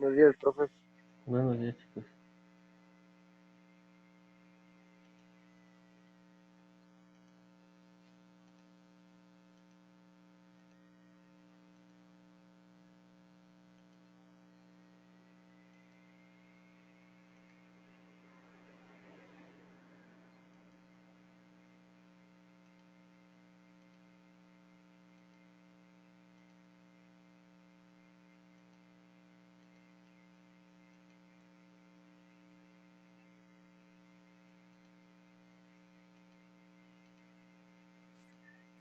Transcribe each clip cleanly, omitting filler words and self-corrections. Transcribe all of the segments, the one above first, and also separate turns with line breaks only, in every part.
Buenos días, profe.
Buenos días, chicos.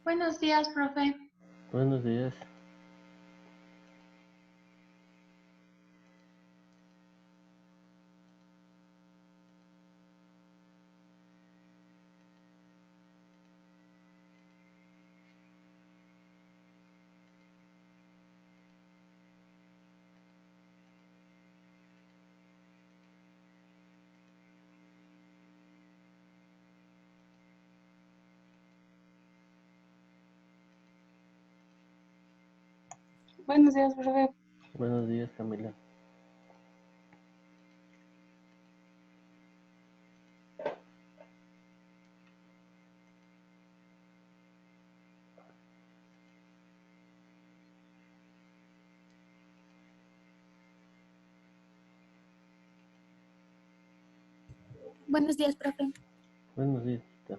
Buenos días, profe.
Buenos días.
Buenos días, profe.
Buenos días, Camila.
Buenos días, profe.
Buenos días, Tita.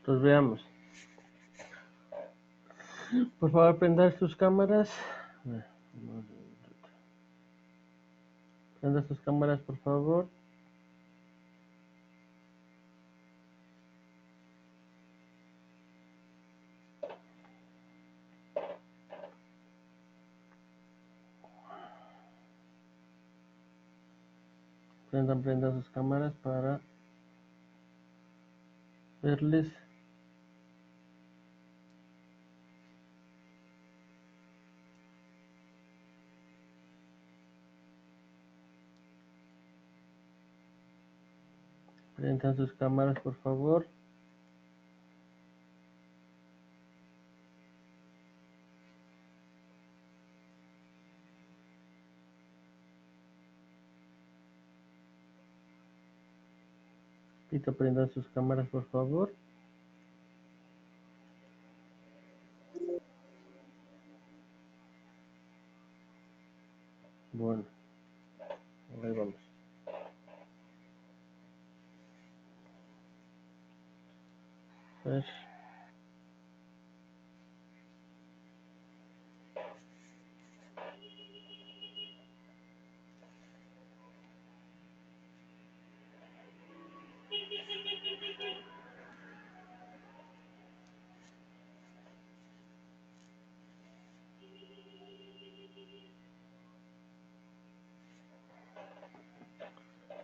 Pues veamos. Por favor, prendan sus cámaras. Prendan sus cámaras, por favor. Prendan sus cámaras para verles. Prendan sus cámaras, por favor. Pito, prendan sus cámaras, por favor. Bueno, ahí vamos. A ver.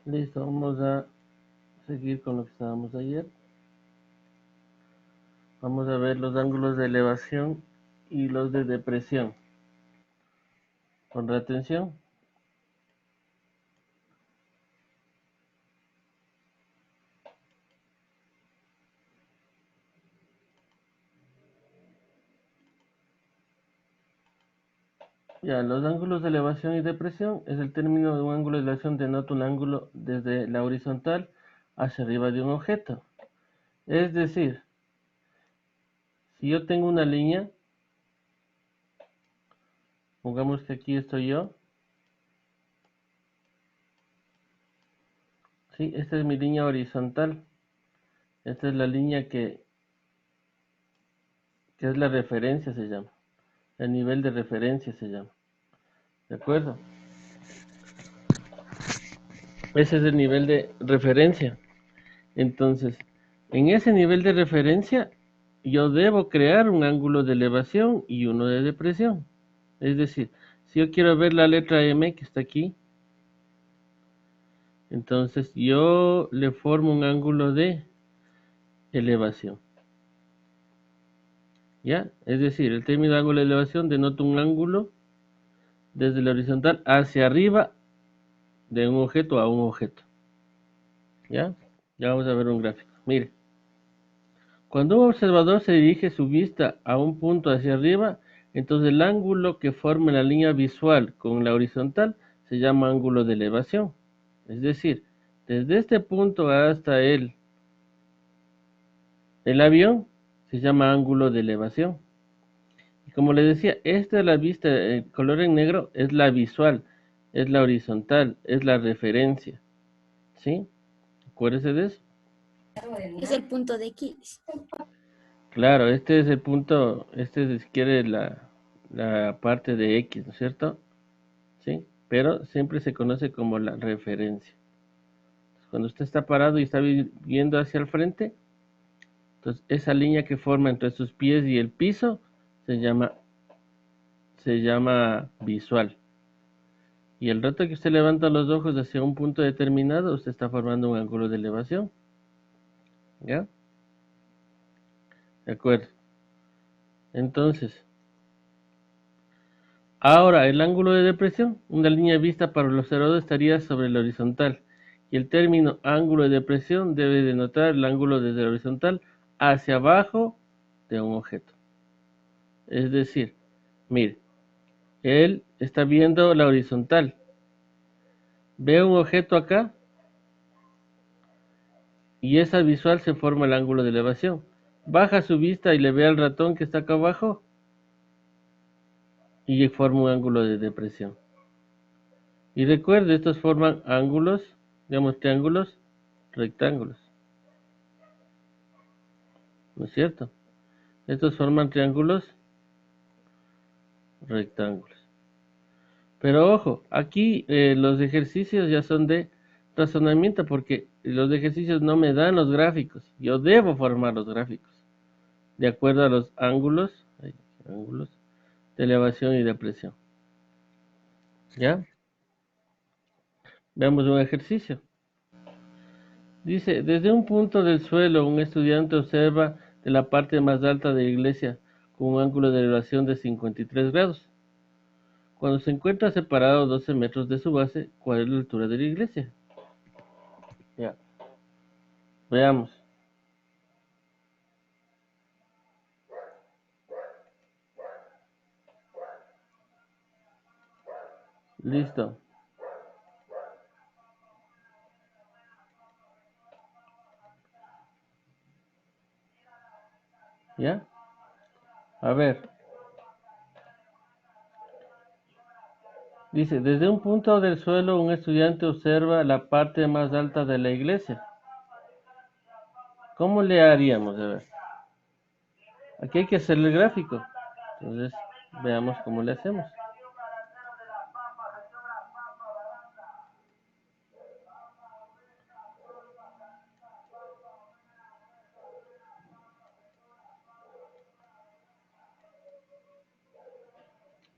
Listo, vamos a seguir con lo que estábamos ayer. Vamos a ver los ángulos de elevación y los de depresión. Con atención. Ya, los ángulos de elevación y depresión es el término de un ángulo de elevación denota un ángulo desde la horizontal hacia arriba de un objeto. Es decir, si yo tengo una línea, pongamos que aquí estoy yo. Sí, esta es mi línea horizontal. Esta es la línea que que es la referencia, se llama. El nivel de referencia se llama. ¿De acuerdo? Ese es el nivel de referencia. Entonces, en ese nivel de referencia, yo debo crear un ángulo de elevación y uno de depresión. Es decir, si yo quiero ver la letra M que está aquí, entonces yo le formo un ángulo de elevación. ¿Ya? Es decir, el término de ángulo de elevación denota un ángulo desde la horizontal hacia arriba de un objeto a un objeto. ¿Ya? Ya vamos a ver un gráfico. Mire, cuando un observador se dirige su vista a un punto hacia arriba, entonces el ángulo que forma la línea visual con la horizontal se llama ángulo de elevación. Es decir, desde este punto hasta el avión se llama ángulo de elevación. Y como les decía, esta es la vista, el color en negro es la visual, es la horizontal, es la referencia. ¿Sí? Acuérdese de eso.
Es el punto de X.
Claro, este es el punto, este es si quiere la parte de X, ¿no es cierto? ¿Sí? Pero siempre se conoce como la referencia. Cuando usted está parado y está viendo hacia el frente, entonces esa línea que forma entre sus pies y el piso se llama visual. Y el rato que usted levanta los ojos hacia un punto determinado, usted está formando un ángulo de elevación. ¿Ya? De acuerdo. Entonces, ahora el ángulo de depresión, una línea vista para el observador estaría sobre la horizontal. Y el término ángulo de depresión debe denotar el ángulo desde la horizontal hacia abajo de un objeto. Es decir, mire, él está viendo la horizontal. Ve un objeto acá y esa visual se forma el ángulo de elevación. Baja su vista y le ve al ratón que está acá abajo y forma un ángulo de depresión. Y recuerde, estos forman ángulos, digamos triángulos, rectángulos. ¿No es cierto? Estos forman triángulos, rectángulos. Pero ojo, aquí los ejercicios ya son de razonamiento porque los ejercicios no me dan los gráficos. Yo debo formar los gráficos de acuerdo a los ángulos de elevación y depresión. ¿Ya? Veamos un ejercicio. Dice, desde un punto del suelo, un estudiante observa de la parte más alta de la iglesia con un ángulo de elevación de 53 grados. Cuando se encuentra separado 12 metros de su base, ¿cuál es la altura de la iglesia? Ya, veamos. Listo. ¿Ya? A ver. Dice, desde un punto del suelo, un estudiante observa la parte más alta de la iglesia. ¿Cómo le haríamos? A ver. Aquí hay que hacer el gráfico. Entonces, veamos cómo le hacemos.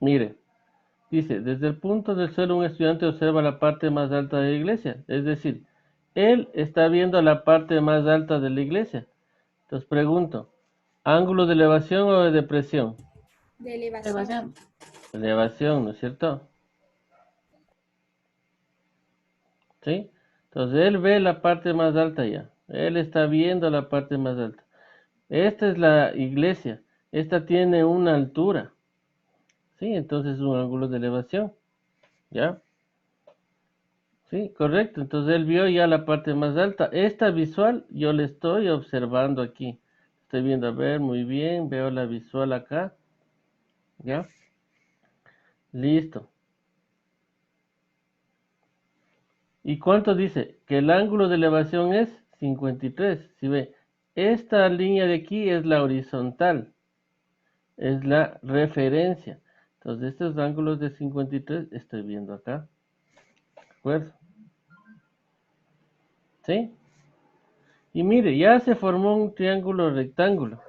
Mire, dice, desde el punto del suelo un estudiante observa la parte más alta de la iglesia. Es decir, él está viendo la parte más alta de la iglesia. Entonces pregunto, ¿ángulo de elevación o de depresión?
De elevación.
Elevación.
Elevación, ¿no es cierto? ¿Sí? Entonces él ve la parte más alta ya. Él está viendo la parte más alta. Esta es la iglesia. Esta tiene una altura. ¿Sí? Entonces es un ángulo de elevación. ¿Ya? Sí, correcto. Entonces él vio ya la parte más alta. Esta visual yo le estoy observando aquí. Estoy viendo, a ver, muy bien. Veo la visual acá. ¿Ya? Listo. ¿Y cuánto dice? Que el ángulo de elevación es 53. Si ve, esta línea de aquí es la horizontal. es la referencia. Entonces, estos ángulos de 53 estoy viendo acá. ¿De acuerdo? ¿Sí? Y mire, ya se formó un triángulo rectángulo.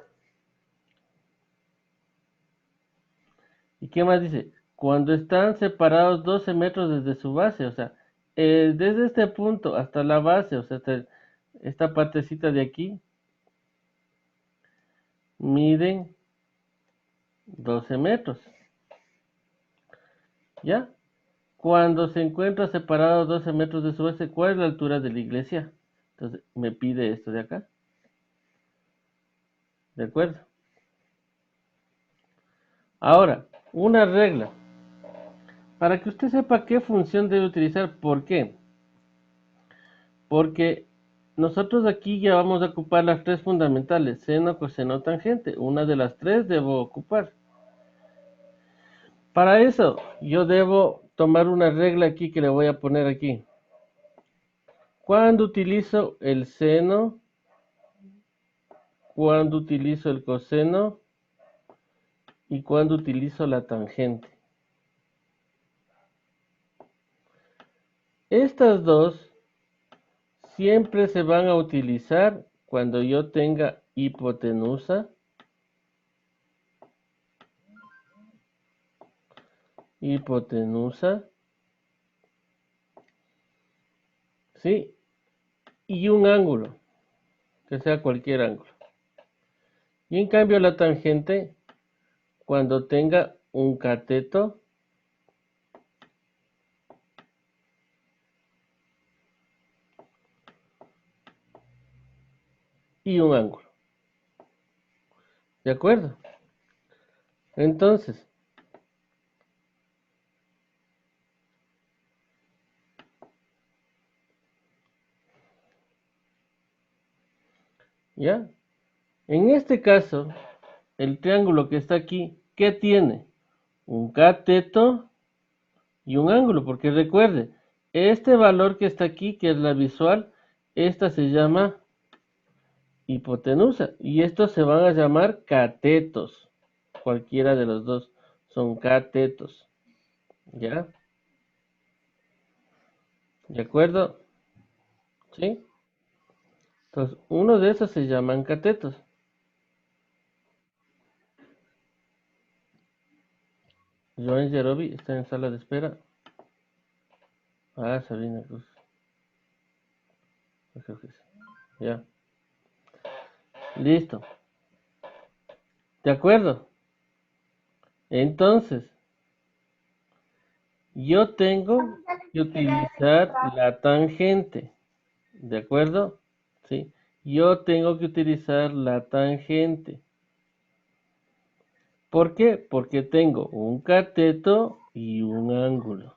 ¿Y qué más dice? Cuando están separados 12 metros desde su base, o sea, desde este punto hasta la base, o sea, hasta esta partecita de aquí, miden 12 metros. ¿Ya? Cuando se encuentra separado 12 metros de su base, ¿cuál es la altura de la iglesia? Entonces, me pide esto de acá. ¿De acuerdo? Ahora, una regla. Para que usted sepa qué función debe utilizar, ¿por qué? Porque nosotros aquí ya vamos a ocupar las tres fundamentales, seno, coseno, tangente. Una de las tres debo ocupar. Para eso, yo debo tomar una regla aquí que le voy a poner aquí. Cuando utilizo el seno, cuando utilizo el coseno y cuando utilizo la tangente. Estas dos siempre se van a utilizar cuando yo tenga hipotenusa, ¿sí? Y un ángulo, que sea cualquier ángulo. Y en cambio la tangente, cuando tenga un cateto y un ángulo. ¿De acuerdo? Entonces, ¿ya? En este caso, el triángulo que está aquí, ¿qué tiene? Un cateto y un ángulo, porque recuerde, este valor que está aquí, que es la visual, esta se llama hipotenusa, y estos se van a llamar catetos. Cualquiera de los dos son catetos. ¿Ya? ¿De acuerdo? ¿Sí? Entonces, uno de esos se llaman catetos. Joan Jerobi está en sala de espera. Ah, Sabina Cruz. Creo que sí. Ya. Listo. ¿De acuerdo? Entonces, yo tengo que utilizar la tangente. ¿De acuerdo? Sí. Yo tengo que utilizar la tangente. ¿Por qué? Porque tengo un cateto y un ángulo.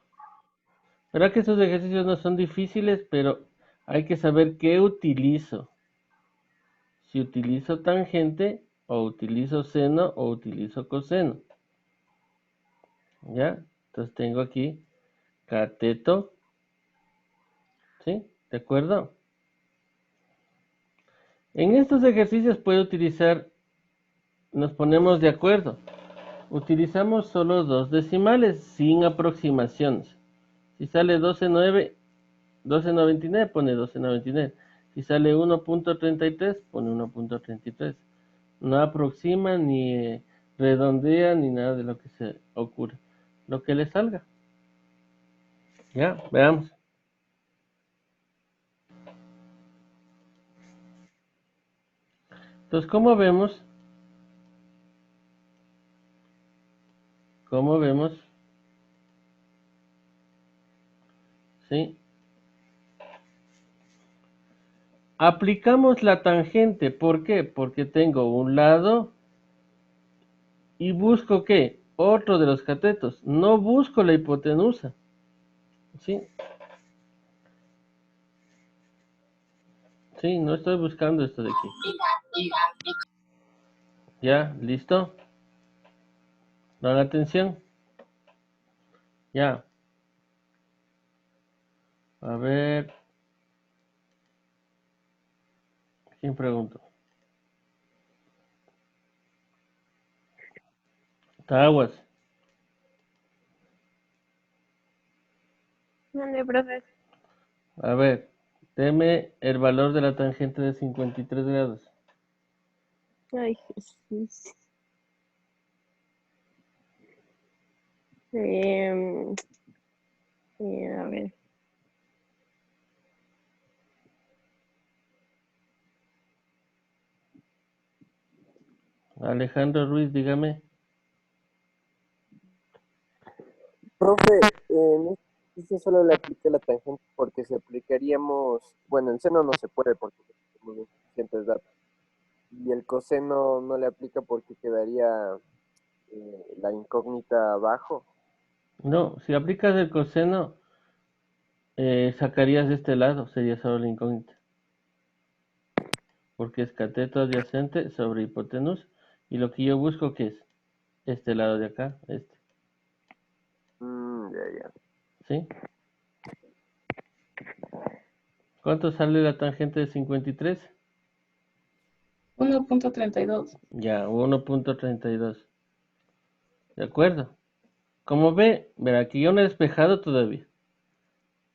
¿Verdad que estos ejercicios no son difíciles? Pero hay que saber qué utilizo. Si utilizo tangente, o utilizo seno, o utilizo coseno. ¿Ya? Entonces tengo aquí cateto. ¿Sí? ¿De acuerdo? En estos ejercicios puedo utilizar, nos ponemos de acuerdo. Utilizamos solo dos decimales, sin aproximaciones. Si sale 12.9, 12.99, pone 12.99. Si sale 1.33, pone 1.33. No aproxima, ni redondea, ni nada de lo que se ocurre. Lo que le salga. Ya, veamos. Entonces, ¿cómo vemos? ¿Cómo vemos? ¿Sí? Aplicamos la tangente. ¿Por qué? Porque tengo un lado y busco ¿qué? Otro de los catetos. No busco la hipotenusa. ¿Sí? Sí, no estoy buscando esto de aquí. ¿Ya? ¿Listo? ¿Dan atención? Ya. A ver. ¿Quién preguntó? Aguas.
Mande, profe.
A ver, deme el valor de la tangente de 53 grados.
Ay, Jesús. Em, a ver.
Alejandro Ruiz, dígame.
Profe, en este ejercicio solo le apliqué la tangente porque si aplicaríamos, bueno, el seno no se puede porque tenemos suficientes datos. Y el coseno no le aplica porque quedaría la incógnita abajo.
No, si aplicas el coseno, sacarías de este lado, sería solo la incógnita. Porque es cateto adyacente sobre hipotenusa. Y lo que yo busco, ¿qué es? Este lado de acá, este.
Ya.
¿Sí? ¿Cuánto sale la tangente de 53?
1.32.
Ya, 1.32. ¿De acuerdo? Como ve, verá que yo no he despejado todavía.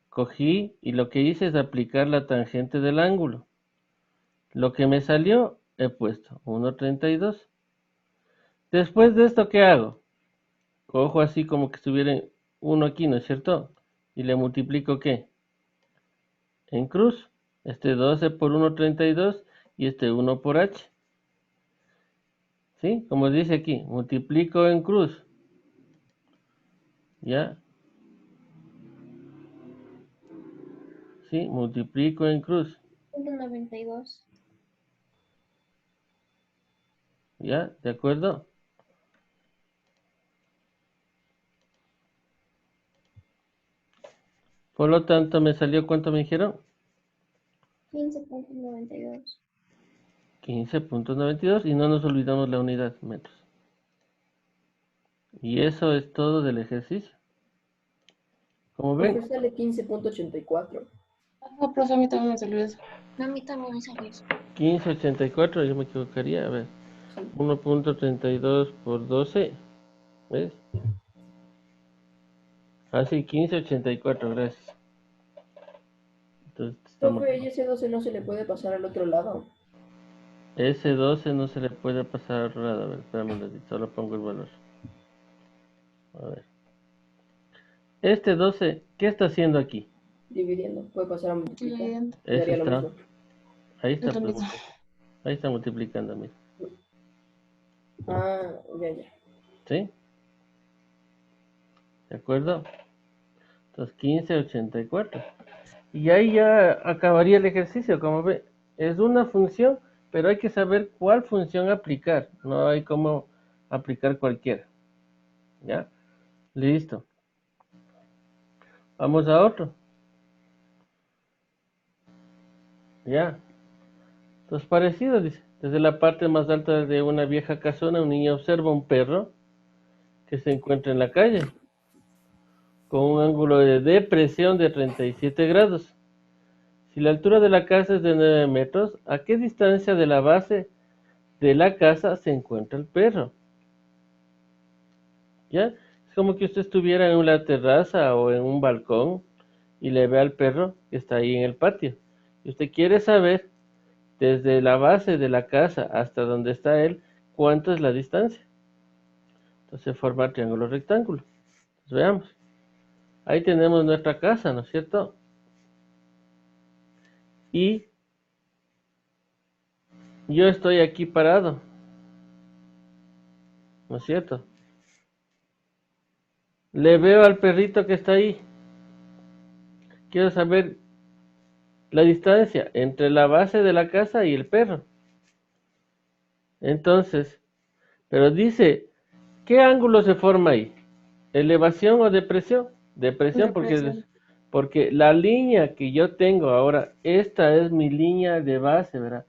Cogí y lo que hice es aplicar la tangente del ángulo. Lo que me salió, he puesto 1.32. Después de esto, ¿qué hago? Cojo así como que estuviera uno aquí, ¿no es cierto? Y le multiplico, ¿qué? En cruz. Este 12 por 1.32 y este 1 por h. ¿Sí? Como dice aquí, multiplico en cruz. ¿Ya? ¿Sí? Multiplico en cruz.
1.92.
¿Ya? ¿De acuerdo? Por lo tanto, me salió, ¿cuánto me dijeron?
15.92.
15.92 y no nos olvidamos la unidad, metros. Y eso es todo del ejercicio. Como ven,
Sale 15.84.
No, profe, a mí también me salió eso.
No, a mí también me salió eso.
15.84, yo me equivocaría, a ver. 1.32 por 12, ¿ves? Así, 15.84, gracias. Entonces, estamos...
Profe, ¿y ese 12 no se le puede pasar al otro lado?
Ese 12 no se le puede pasar a otro lado. A ver, espérame un ratito, solo pongo el valor. A ver. Este 12, ¿qué está haciendo aquí?
Dividiendo, puede pasar a multiplicar.
Dividiendo.
Eso
Daría lo
está.
mismo.
Ahí está,
Es lo mismo.
ahí está multiplicando, mira.
Ah, ya.
¿Sí? ¿De acuerdo? Entonces, 15.84. Y ahí ya acabaría el ejercicio, como ve. Es una función, pero hay que saber cuál función aplicar. No hay como aplicar cualquiera. ¿Ya? Listo. Vamos a otro. ¿Ya? Entonces, parecido, dice. Desde la parte más alta de una vieja casona, un niño observa un perro que se encuentra en la calle con un ángulo de depresión de 37 grados. Si la altura de la casa es de 9 metros, ¿a qué distancia de la base de la casa se encuentra el perro? ¿Ya? Es como que usted estuviera en una terraza o en un balcón y le ve al perro que está ahí en el patio. Y usted quiere saber desde la base de la casa hasta donde está él, cuánto es la distancia. Entonces forma triángulo rectángulo. Entonces, veamos. Ahí tenemos nuestra casa, ¿no es cierto? Y yo estoy aquí parado, ¿no es cierto? Le veo al perrito que está ahí. Quiero saber la distancia entre la base de la casa y el perro. Entonces, pero dice, ¿qué ángulo se forma ahí? ¿Elevación o depresión? Depresión
Depresión.
porque la línea que yo tengo ahora, esta es mi línea de base, ¿verdad?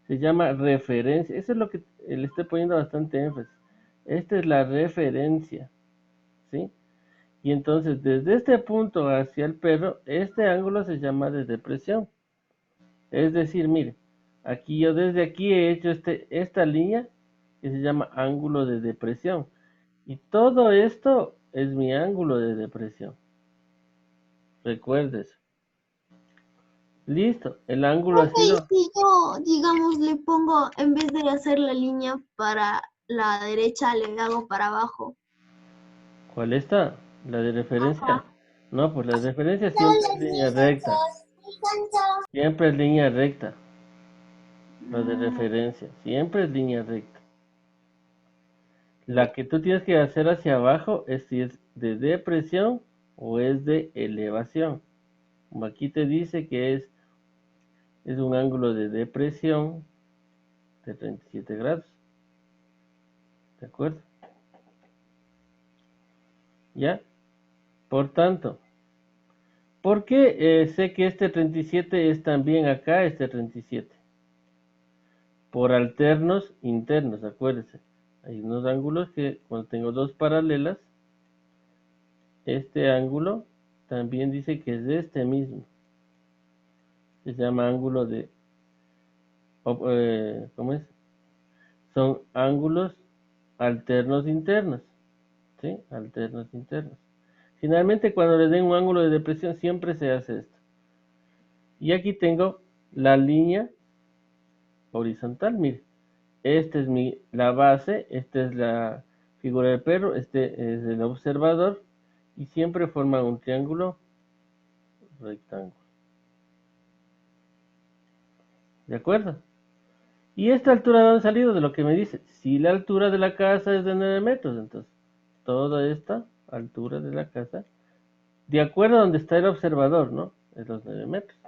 Se llama referencia. Eso es lo que le estoy poniendo bastante énfasis. Esta es la referencia, ¿sí? Y entonces, desde este punto hacia el perro, este ángulo se llama de depresión. Es decir, mire, aquí desde aquí he hecho esta línea que se llama ángulo de depresión. Y todo esto es mi ángulo de depresión. Recuerdes. Listo, el ángulo ha
Profe, y
sido...
si yo, digamos, le pongo, en vez de hacer la línea para la derecha, le hago para abajo?
¿Cuál está? ¿La de referencia? No, pues la de referencia siempre es línea recta. Siempre es línea recta. La de referencia. Siempre es línea recta. La que tú tienes que hacer hacia abajo es si es de depresión o es de elevación. Como aquí te dice que es un ángulo de depresión de 37 grados. ¿De acuerdo? ¿Ya? Por tanto, ¿por qué sé que este 37 es también acá este 37? Por alternos internos, acuérdense. Hay unos ángulos que cuando tengo dos paralelas, este ángulo también dice que es de este mismo. Se llama ángulo de... ¿cómo es? Son ángulos alternos internos. ¿Sí? Alternos internos. Finalmente, cuando le den un ángulo de depresión, siempre se hace esto. Y aquí tengo la línea horizontal, mire. Esta es la base, esta es la figura del perro, este es el observador y siempre forman un triángulo rectángulo. ¿De acuerdo? ¿Y esta altura de dónde ha salido? De lo que me dice. Si la altura de la casa es de 9 metros, entonces toda esta altura de la casa, de acuerdo a donde está el observador, ¿no? Es los 9 metros.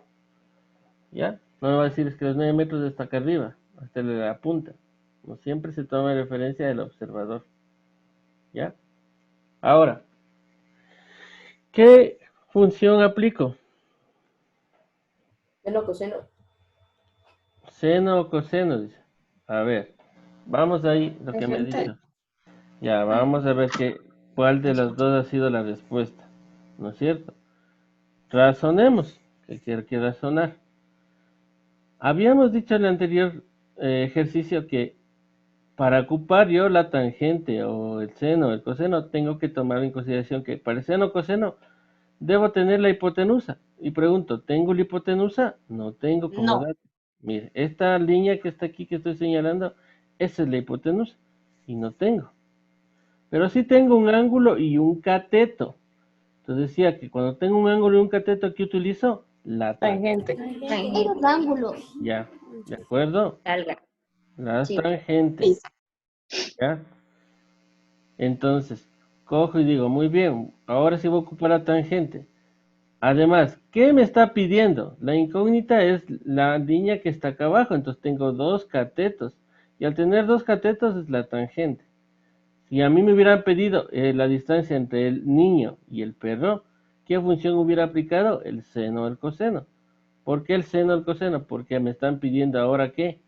¿Ya? No me va a decir es que los 9 metros está acá arriba, hasta la punta. No siempre se toma referencia del observador. ¿Ya? Ahora, ¿qué función aplico?
Seno, coseno.
Seno o coseno, dice. A ver, vamos ahí, lo que me ha dicho. Ya, vamos a ver cuál de las dos ha sido la respuesta. ¿No es cierto? Razonemos, que quiero que razonar. Habíamos dicho en el anterior ejercicio que para ocupar yo la tangente o el seno o el coseno, tengo que tomar en consideración que para el seno o coseno debo tener la hipotenusa. Y pregunto, ¿tengo la hipotenusa? No tengo como
No.
dato. Mire, esta línea que está aquí que estoy señalando, esa es la hipotenusa. Y no tengo. Pero sí tengo un ángulo y un cateto. Entonces decía que cuando tengo un ángulo y un cateto, ¿qué utilizo? La tangente.
Tangente. Los ángulos.
Ya, ¿de acuerdo?
Salga.
Las
Sí.
tangentes. ¿Ya? Entonces, cojo y digo, muy bien, ahora sí voy a ocupar la tangente. Además, ¿qué me está pidiendo? La incógnita es la línea que está acá abajo, entonces tengo dos catetos. Y al tener dos catetos es la tangente. Si a mí me hubieran pedido la distancia entre el niño y el perro, ¿qué función hubiera aplicado? El seno o el coseno. ¿Por qué el seno o el coseno? Porque me están pidiendo ahora ¿qué?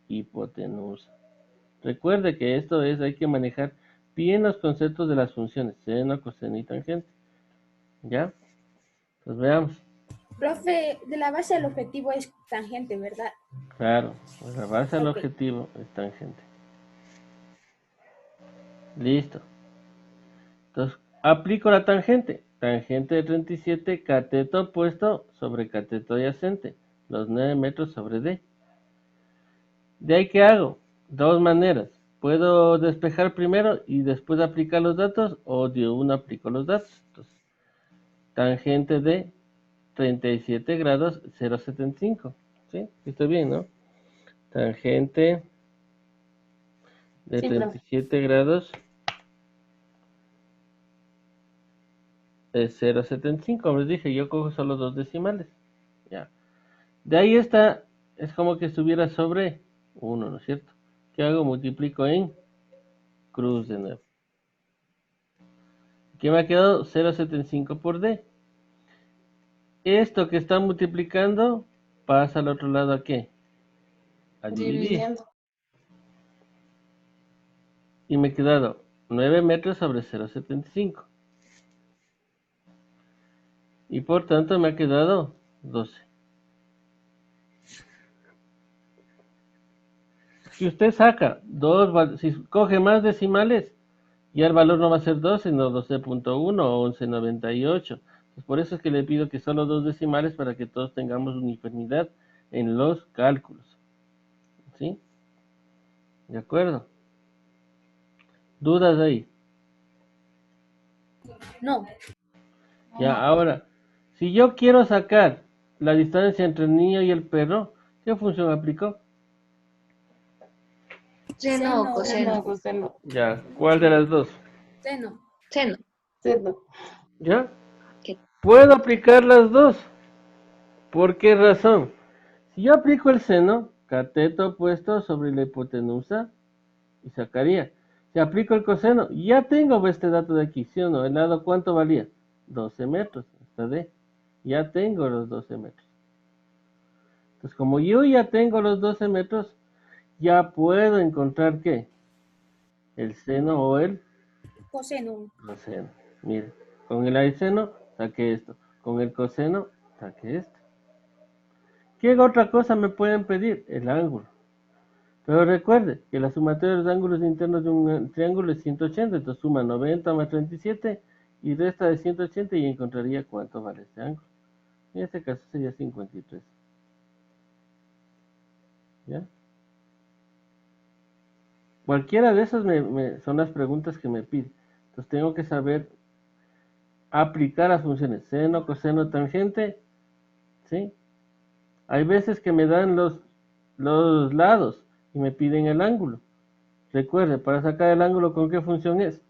Hipotenusa. Recuerde que esto es, hay que manejar bien los conceptos de las funciones, seno, coseno y tangente. ¿Ya? Pues veamos.
Profe, de la base al objetivo es tangente, ¿verdad?
Claro, pues la base al
Ok.
objetivo es tangente. Listo. Entonces, aplico la tangente. Tangente de 37, cateto opuesto sobre cateto adyacente. Los 9 metros sobre D. De ahí, ¿qué hago? Dos maneras. Puedo despejar primero y después aplicar los datos, o de una aplico los datos. Entonces, tangente de 37 grados 0,75. ¿Sí? Estoy bien, ¿no? Tangente de
Sí, profe.
37 grados es 0,75. Como les dije, yo cojo solo dos decimales. Ya. De ahí está, es como que estuviera sobre 1, ¿no es cierto? ¿Qué hago? Multiplico en cruz de nuevo. ¿Qué me ha quedado? 0,75 por D. Esto que está multiplicando pasa al otro lado ¿a qué? A dividir.
Dividiendo.
Y me ha quedado 9 metros sobre 0,75. Y por tanto me ha quedado 12. Si usted saca si coge más decimales, Ya el valor no va a ser 12, sino 12.1 o 11.98. Pues por eso es que le pido que solo 2 decimales para que todos tengamos uniformidad en los cálculos. ¿Sí? ¿De acuerdo? ¿Dudas ahí?
No.
Ya, ahora, si yo quiero sacar la distancia entre el niño y el perro, ¿qué función aplicó?
Seno o
Seno,
coseno.
coseno.
Ya, ¿cuál de las dos?
Seno.
Seno.
Seno.
¿Ya?
¿Qué?
Puedo aplicar las dos. ¿Por qué razón? Si yo aplico el seno, cateto opuesto sobre la hipotenusa y sacaría. Si aplico el coseno, ya tengo este dato de aquí, ¿sí o no? ¿El lado cuánto valía? 12 metros, esta D. Ya tengo los 12 metros. Entonces, como yo ya tengo los 12 metros, ya puedo encontrar, ¿qué? El seno o el
Coseno.
coseno. Mire, con el seno saqué esto. Con el coseno saqué esto. ¿Qué otra cosa me pueden pedir? El ángulo. Pero recuerde que la sumatoria de los ángulos internos de un triángulo es 180, entonces suma 90 más 37 y resta de 180 y encontraría cuánto vale este ángulo. En este caso sería 53. ¿Ya? Cualquiera de esas son las preguntas que me pide. Entonces tengo que saber aplicar las funciones seno, coseno, tangente. ¿Sí? Hay veces que me dan los lados y me piden el ángulo. Recuerde, para sacar el ángulo, ¿con qué función es?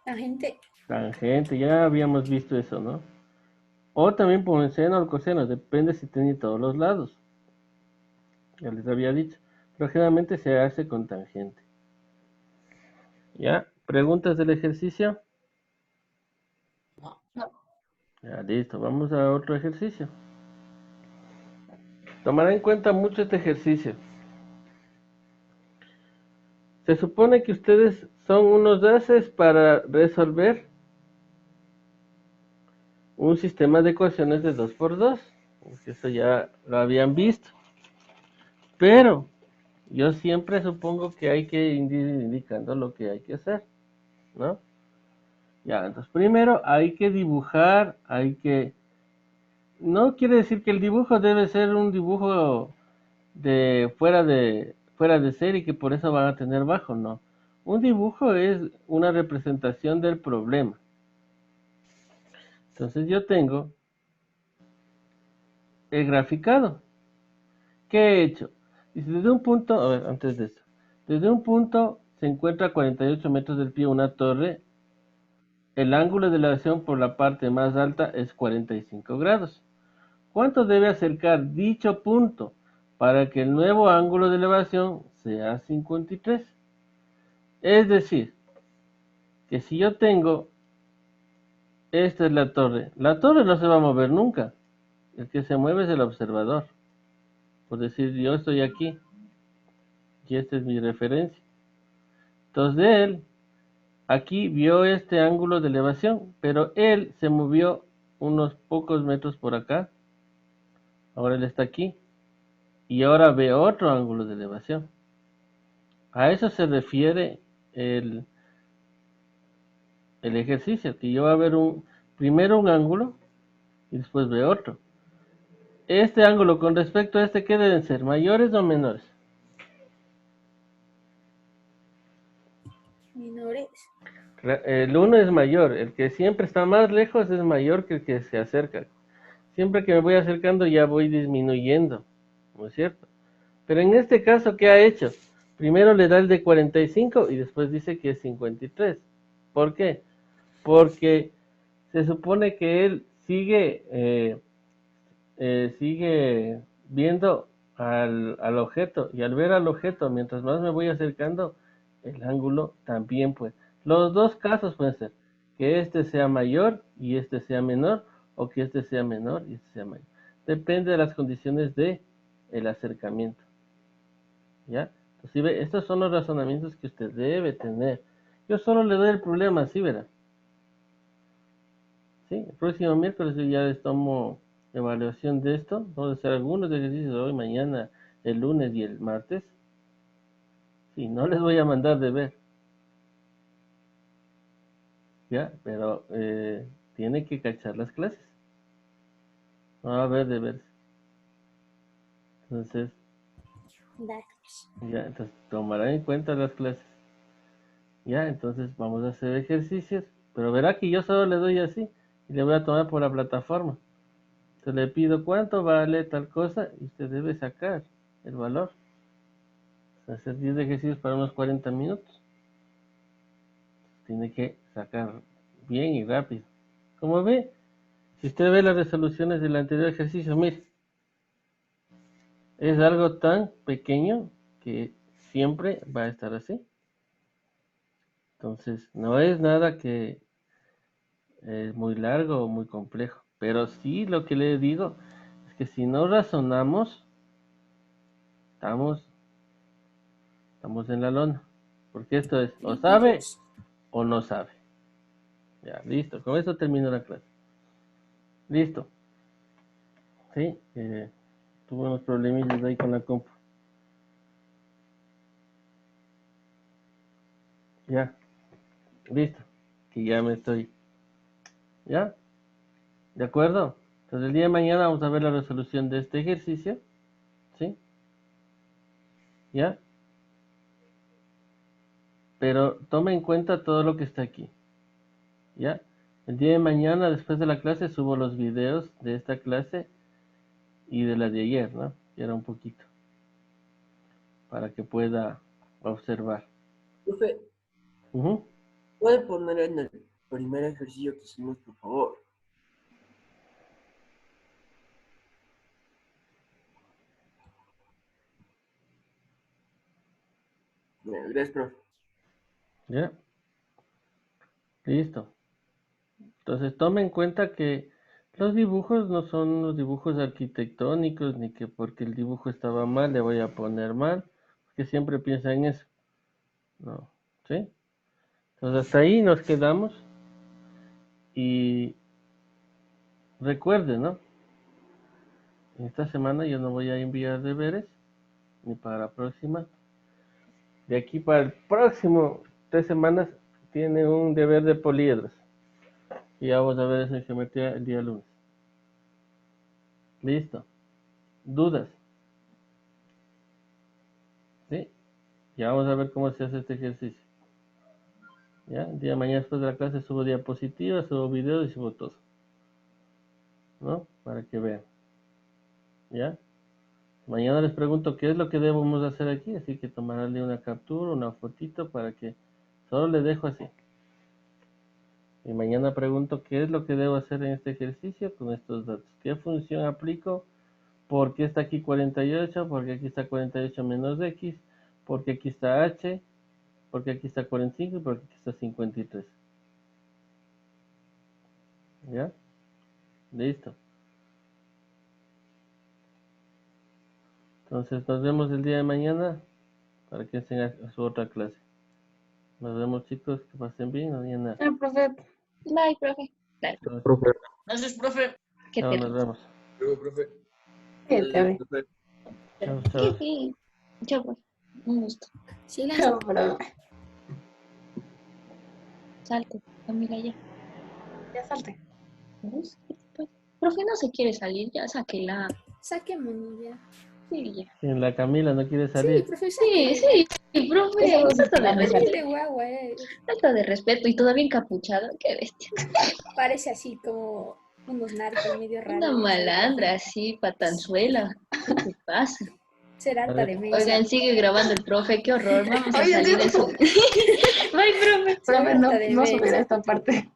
Tangente.
Tangente, ya habíamos visto eso, ¿no? O también por el seno o el coseno, depende si tiene todos los lados. Ya les había dicho. Pero generalmente se hace con tangente. ¿Ya? ¿Preguntas del ejercicio?
No.
Ya, listo. Vamos a otro ejercicio. Tomará en cuenta mucho este ejercicio. Se supone que ustedes son unos haces para resolver un sistema de ecuaciones de 2×2. Eso ya lo habían visto. Pero yo siempre supongo que hay que ir indicando lo que hay que hacer, ¿no? Ya, entonces primero hay que dibujar, no quiere decir que el dibujo debe ser un dibujo de fuera de serie y que por eso van a tener bajo, no. Un dibujo es una representación del problema. Entonces yo tengo el graficado. ¿Qué he hecho? Dice, desde un punto, a ver, antes de eso, desde un punto se encuentra a 48 metros del pie una torre. El ángulo de elevación por la parte más alta es 45 grados. ¿Cuánto debe acercar dicho punto para que el nuevo ángulo de elevación sea 53? Es decir, que si yo tengo, esta es la torre no se va a mover nunca. El que se mueve es el observador. Por decir, yo estoy aquí y esta es mi referencia. Entonces él aquí vio este ángulo de elevación, pero él se movió unos pocos metros por acá. Ahora él está aquí y ahora ve otro ángulo de elevación. A eso se refiere el, el ejercicio, que yo va a ver primero un ángulo y después ve otro. Este ángulo con respecto a este, ¿qué deben ser? ¿Mayores o menores?
Menores.
El uno es mayor, el que siempre está más lejos es mayor que el que se acerca. Siempre que me voy acercando ya voy disminuyendo, ¿no es cierto? Pero en este caso, ¿qué ha hecho? Primero le da el de 45 y después dice que es 53. ¿Por qué? Porque se supone que él sigue viendo al objeto y al ver al objeto, mientras más me voy acercando, el ángulo también pues. Los dos casos pueden ser que este sea mayor y este sea menor, o que este sea menor y este sea mayor. Depende de las condiciones de el acercamiento. ¿Ya? Entonces, ¿sí ve? Estos son los razonamientos que usted debe tener. Yo solo le doy el problema, ¿sí verá? ¿Sí? El próximo miércoles yo ya les tomo evaluación de esto. Vamos a hacer algunos ejercicios hoy, mañana, el lunes y el martes. Sí, no les voy a mandar de ver. Ya, pero tiene que cachar las clases. No va a haber deberes. Entonces,
Dale.
ya, entonces tomará en cuenta las clases. Ya, entonces vamos a hacer ejercicios. Pero verá que yo solo le doy así y le voy a tomar por la plataforma. Entonces le pido cuánto vale tal cosa y usted debe sacar el valor. Hacer 10 ejercicios para unos 40 minutos. Tiene que sacar bien y rápido. Como ve, si usted ve las resoluciones del anterior ejercicio, mire, es algo tan pequeño que siempre va a estar así. Entonces, no es nada que es muy largo o muy complejo. Pero sí lo que le digo es que si no razonamos, estamos en la lona. Porque esto es o sabe o no sabe. Ya, listo. Con eso termino la clase. Listo. Sí, tuve unos problemillas ahí con la compu. Ya, listo. Que ya me estoy. ¿Ya? ¿De acuerdo? Entonces el día de mañana vamos a ver la resolución de este ejercicio. ¿Sí? ¿Ya? Pero tome en cuenta todo lo que está aquí. ¿Ya? El día de mañana, después de la clase, subo los videos de esta clase y de la de ayer, ¿no? Que era un poquito. Para que pueda observar.
Profe,
Ujú.
¿puede poner en el primer ejercicio que hicimos, por favor? Bueno, gracias, profe.
¿Ya? Listo. Entonces tome en cuenta que los dibujos no son los dibujos arquitectónicos, ni que porque el dibujo estaba mal le voy a poner mal, porque siempre piensa en eso. No, ¿sí? Entonces hasta ahí nos quedamos y recuerden, ¿no? En esta semana yo no voy a enviar deberes, ni para la próxima. De aquí para el próximo 3 semanas tiene un deber de poliedros. Y ya vamos a ver eso en geometría el día lunes. Listo. ¿Dudas? ¿Sí? Ya vamos a ver cómo se hace este ejercicio. ¿Ya? El día de mañana después de la clase subo diapositivas, subo videos y subo todo. ¿No? Para que vean. ¿Ya? Mañana les pregunto qué es lo que debemos hacer aquí, así que tomarle una captura, una fotito para que solo le dejo así. Y mañana pregunto qué es lo que debo hacer en este ejercicio con estos datos. ¿Qué función aplico? ¿Por qué está aquí 48? ¿Por qué aquí está 48 menos x? ¿Por qué aquí está h? ¿Por qué aquí está 45? ¿Y por qué aquí está 53? ¿Ya? Listo. Entonces nos vemos el día de mañana para que estén a su otra clase. Nos vemos, chicos, que pasen bien, no digan nada.
Profe.
Bye, profe. Dale.
Profe.
Gracias, profe.
Qué
Chao, nos
terrible.
vemos.
Luego, profe.
Profe.
Chao,
Qué
chao.
feo. Chao, profe. Un gusto.
Silencio.
Salte, Camila, ya.
Ya salte.
¿Ves? ¿Qué te pasa? Profe, no se quiere salir, ya sáquela.
Saquémonos ya.
Sí, ya.
En la Camila no quiere
Sí,
salir.
profe,
Sí,
sáquela.
sí, profe.
Eso no se
Falta de
puede hacer.
respeto.
Dile guagua,
Falta de respeto y todavía encapuchado. Qué bestia.
Parece así como unos narcos medio raros.
Una malandra así, patanzuela. ¿Qué te pasa?
Ser alta de mesa.
Oigan, sigue grabando el profe, qué horror. Vamos a salir de eso. Bye, profe.
Profe,
Alta de
no
mesa.
subirá esta parte.